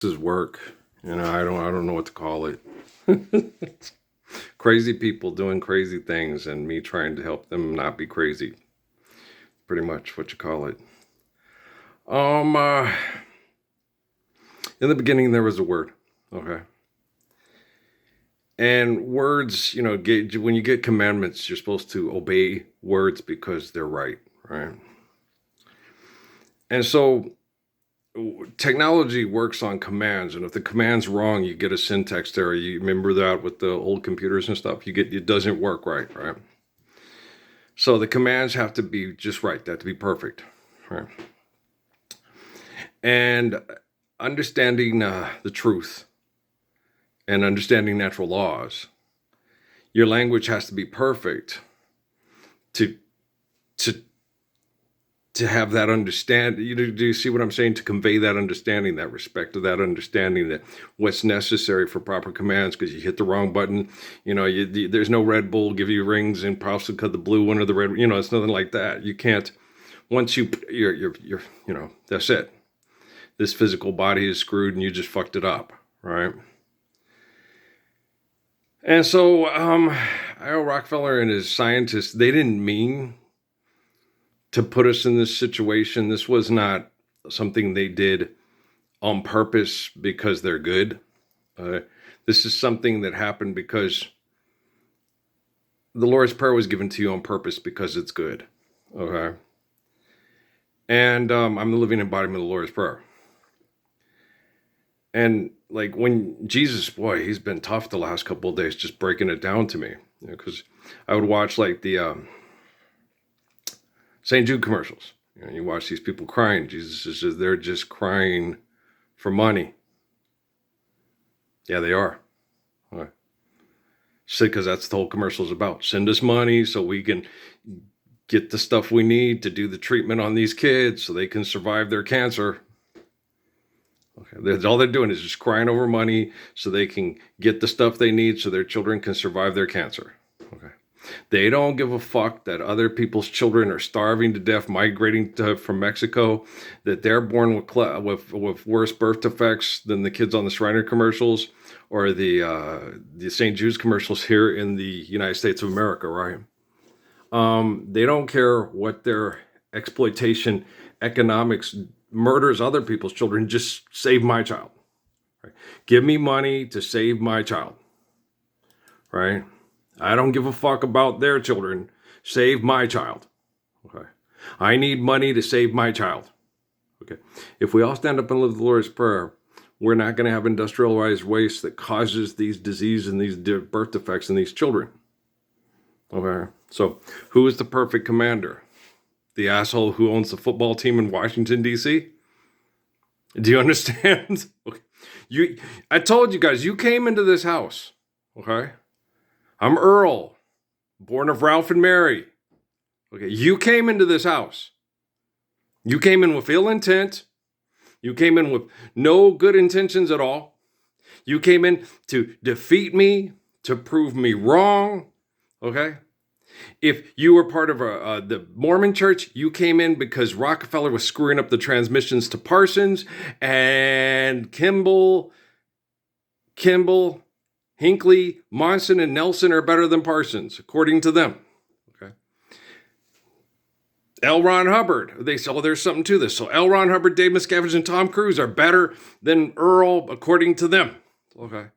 is work. I don't know what to call it. Crazy people doing crazy things and me trying to help them not be crazy. Pretty much what you call it. Um, uh, in the beginning there was a word. Okay. And words, when you get commandments, you're supposed to obey words because they're right, right? And so technology works on commands, and if the command's wrong, you get a syntax error. You remember that with the old computers and stuff. It doesn't work right, right? So the commands have to be just right. They have to be perfect, right? And understanding the truth and understanding natural laws, your language has to be perfect to to to have that understand. Do you see what I'm saying? To convey that understanding, that respect to that understanding, that what's necessary for proper commands. Because you hit the wrong button, there's no Red Bull give you rings and possibly cut the blue one or the red. It's nothing like that. You can't. Once you're that's it. This physical body is screwed, and you just fucked it up, right? And so, Al Rockefeller and his scientists, they didn't mean to put us in this situation. This was not something they did on purpose because they're good. This is something that happened because the Lord's Prayer was given to you on purpose because it's good. Okay. And I'm the living embodiment of the Lord's Prayer. And like when Jesus, boy, he's been tough the last couple of days, just breaking it down to me. Because I would watch like the St. Jude commercials. You watch these people crying. Jesus is just, they're just crying for money. Yeah, they are. Right. Because that's the whole commercial's about. Send us money so we can get the stuff we need to do the treatment on these kids so they can survive their cancer. Okay. All they're doing is just crying over money so they can get the stuff they need so their children can survive their cancer. Okay. They don't give a fuck that other people's children are starving to death, migrating from Mexico, that they're born with worse birth defects than the kids on the Shriner commercials or the St. Jude's commercials here in the United States of America, right? They don't care what their exploitation economics murders other people's children. Just save my child. Right? Give me money to save my child. Right? I don't give a fuck about their children. Save my child. Okay. I need money to save my child. Okay. If we all stand up and live the Lord's Prayer, we're not going to have industrialized waste that causes these diseases and these birth defects in these children. Okay. So who is the perfect commander? The asshole who owns the football team in Washington, D.C.? Do you understand? Okay. I told you guys, you came into this house. Okay. I'm Earl, born of Ralph and Mary. Okay, you came into this house. You came in with ill intent. You came in with no good intentions at all. You came in to defeat me, to prove me wrong. Okay? If you were part of the Mormon church, you came in because Rockefeller was screwing up the transmissions to Parsons, and Kimball, Hinckley, Monson, and Nelson are better than Parsons, according to them. Okay. L. Ron Hubbard, they say, oh, there's something to this. So L. Ron Hubbard, Dave Miscavige, and Tom Cruise are better than Earl, according to them. Okay.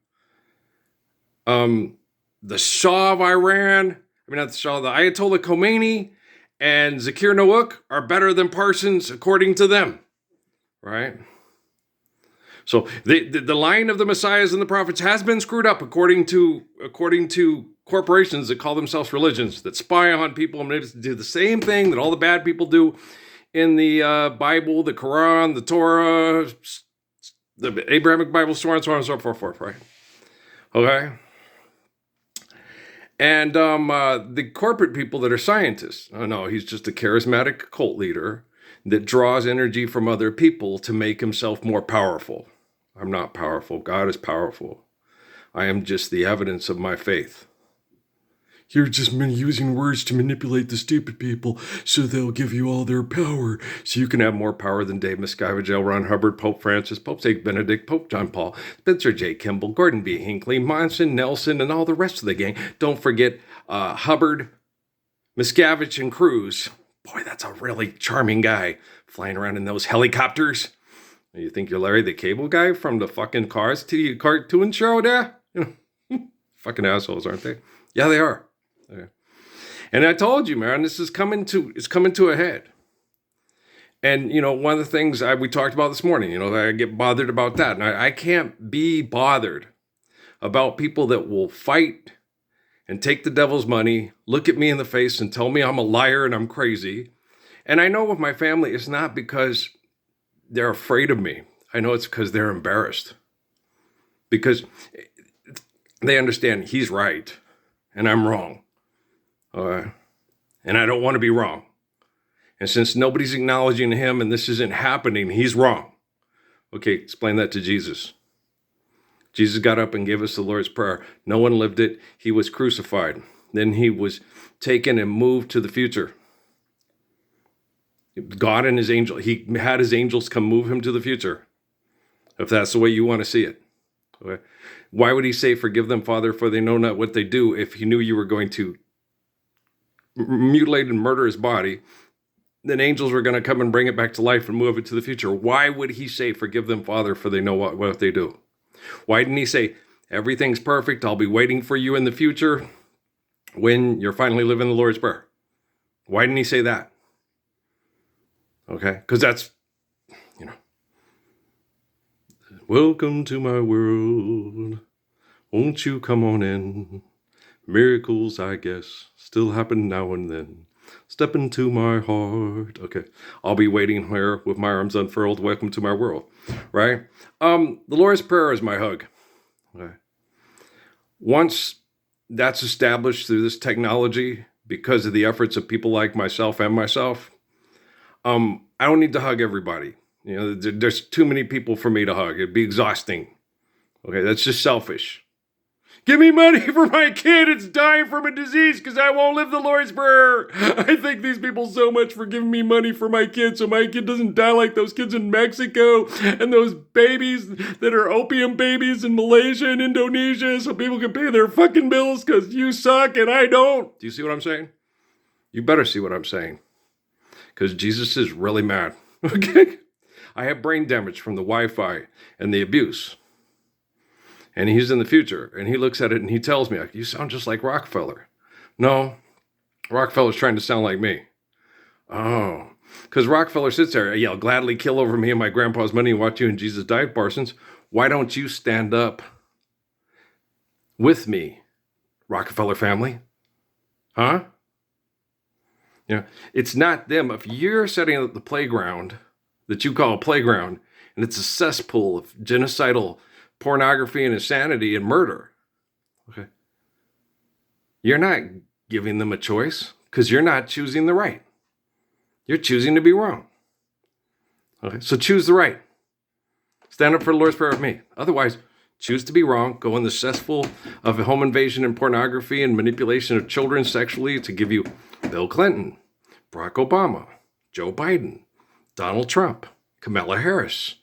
The Shah of Iran, not the Shah, the Ayatollah Khomeini and Zakir Naik are better than Parsons, according to them. Right? So the line of the messiahs and the prophets has been screwed up according to corporations that call themselves religions, that spy on people and do the same thing that all the bad people do in the Bible, the Quran, the Torah, the Abrahamic Bible, so on and so forth, right? Okay? And the corporate people that are scientists, oh no, he's just a charismatic cult leader that draws energy from other people to make himself more powerful. I'm not powerful. God is powerful. I am just the evidence of my faith. You're just using words to manipulate the stupid people so they'll give you all their power. So you can have more power than Dave Miscavige, L. Ron Hubbard, Pope Francis, Pope St. Benedict, Pope John Paul, Spencer J. Kimball, Gordon B. Hinckley, Monson, Nelson, and all the rest of the gang. Don't forget Hubbard, Miscavige, and Cruz. Boy, that's a really charming guy flying around in those helicopters. You think you're Larry the Cable Guy from the fucking Cars cartoon show there? You know, fucking assholes, aren't they? Yeah, they are. Okay. And I told you, man, this is coming to a head. And, you know, one of the things we talked about this morning, you know, that I get bothered about that. And I can't be bothered about people that will fight and take the devil's money, look at me in the face and tell me I'm a liar and I'm crazy. And I know with my family, it's not because they're afraid of me. I know it's because they're embarrassed. Because they understand he's right and I'm wrong. And I don't want to be wrong. And since nobody's acknowledging him and this isn't happening, he's wrong. Okay, explain that to Jesus. Jesus got up and gave us the Lord's Prayer. No one lived it. He was crucified. Then he was taken and moved to the future. God and his angel, he had his angels come move him to the future. If that's the way you want to see it. Okay. Why would he say, forgive them, Father, for they know not what they do, if he knew you were going to mutilate and murder his body? Then angels were going to come and bring it back to life and move it to the future. Why would he say, forgive them, Father, for they know what they do? Why didn't he say, everything's perfect, I'll be waiting for you in the future when you're finally living the Lord's Prayer? Why didn't he say that? Okay, because that's, you know, welcome to my world, won't you come on in? Miracles, I guess, still happen now and then. Step into my heart. Okay, I'll be waiting here with my arms unfurled. Welcome to my world, right? The Lord's Prayer is my hug. Okay. Once that's established through this technology, because of the efforts of people like myself, I don't need to hug everybody. You know, there's too many people for me to hug. It'd be exhausting. Okay, that's just selfish. Give me money for my kid. It's dying from a disease because I won't live the Lord's Prayer. I thank these people so much for giving me money for my kid so my kid doesn't die like those kids in Mexico and those babies that are opium babies in Malaysia and Indonesia so people can pay their fucking bills because you suck and I don't. Do you see what I'm saying? You better see what I'm saying. Because Jesus is really mad. Okay? I have brain damage from the Wi-Fi and the abuse. And he's in the future, and he looks at it and he tells me, you sound just like Rockefeller. No, Rockefeller's trying to sound like me. Oh, because Rockefeller sits there, yeah, I'll gladly kill over me and my grandpa's money and watch you and Jesus die, Parsons. Why don't you stand up with me, Rockefeller family? Huh? Yeah, it's not them. If you're setting up the playground that you call a playground, and it's a cesspool of genocidal pornography and insanity and murder. Okay. You're not giving them a choice because you're not choosing the right. You're choosing to be wrong. Okay. So choose the right. Stand up for the Lord's Prayer with me. Otherwise, choose to be wrong. Go in the cesspool of home invasion and pornography and manipulation of children sexually to give you Bill Clinton, Barack Obama, Joe Biden, Donald Trump, Kamala Harris,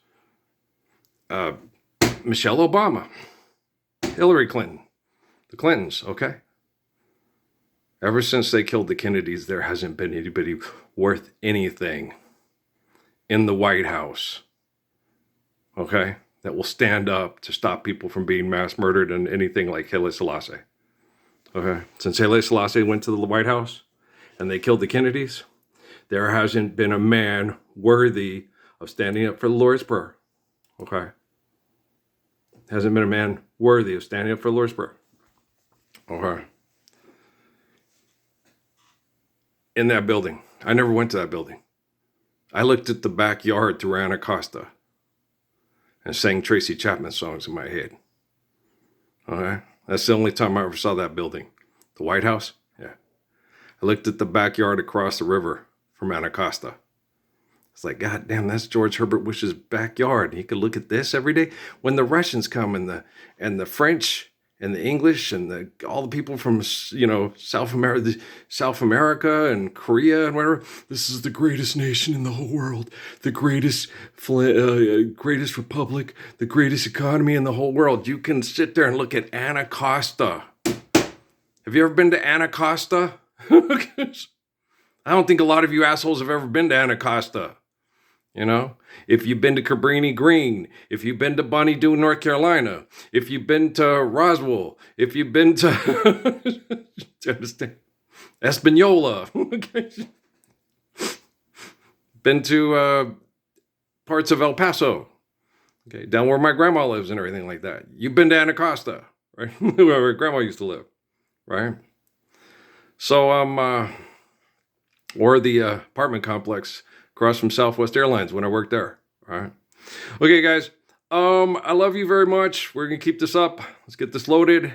Michelle Obama, Hillary Clinton, the Clintons, okay? Ever since they killed the Kennedys, there hasn't been anybody worth anything in the White House, okay, that will stand up to stop people from being mass murdered and anything like Haile Selassie, okay? Since Haile Selassie went to the White House and they killed the Kennedys, there hasn't been a man worthy of standing up for the Lord's Prayer, okay? Hasn't been a man worthy of standing up for the Lord's Prayer. Okay. In that building. I never went to that building. I looked at the backyard through Anacostia and sang Tracy Chapman songs in my head. Okay. That's the only time I ever saw that building. The White House? Yeah. I looked at the backyard across the river from Anacostia. It's like, God damn, that's George Herbert Bush's backyard. He could look at this every day. When the Russians come and the French and the English and all the people from, South America and Korea and whatever. This is the greatest nation in the whole world, the greatest republic, the greatest economy in the whole world. You can sit there and look at Anacostia. Have you ever been to Anacostia? I don't think a lot of you assholes have ever been to Anacostia. If you've been to Cabrini Green, if you've been to Bonnie Doon, North Carolina, if you've been to Roswell, if you've been to, do you understand? Espanola, been to parts of El Paso, down where my grandma lives and everything like that. You've been to Anacostia, right? Where grandma used to live, right? So, or the apartment complex across from Southwest Airlines when I worked there. All right. Okay, guys. I love you very much. We're gonna keep this up. Let's get this loaded.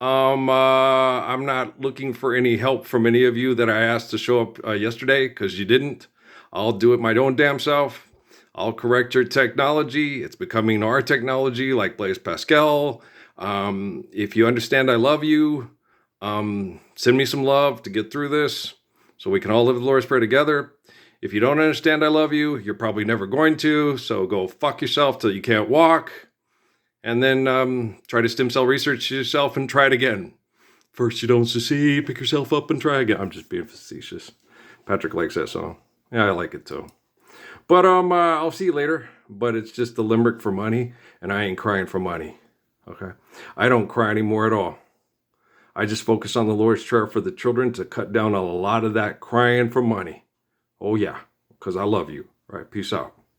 I'm not looking for any help from any of you that I asked to show up yesterday, because you didn't. I'll do it my own damn self. I'll correct your technology. It's becoming our technology, like Blaise Pascal. If you understand I love you, send me some love to get through this so we can all live the Lord's Prayer together. If you don't understand I love you, you're probably never going to, so go fuck yourself till you can't walk. And then try to stem cell research yourself and try it again. First you don't succeed, pick yourself up and try again. I'm just being facetious. Patrick likes that song. Yeah, I like it too. But I'll see you later. But it's just a limerick for money, and I ain't crying for money. Okay? I don't cry anymore at all. I just focus on the Lord's Prayer for the children to cut down a lot of that crying for money. Oh yeah, because I love you. All right, peace out.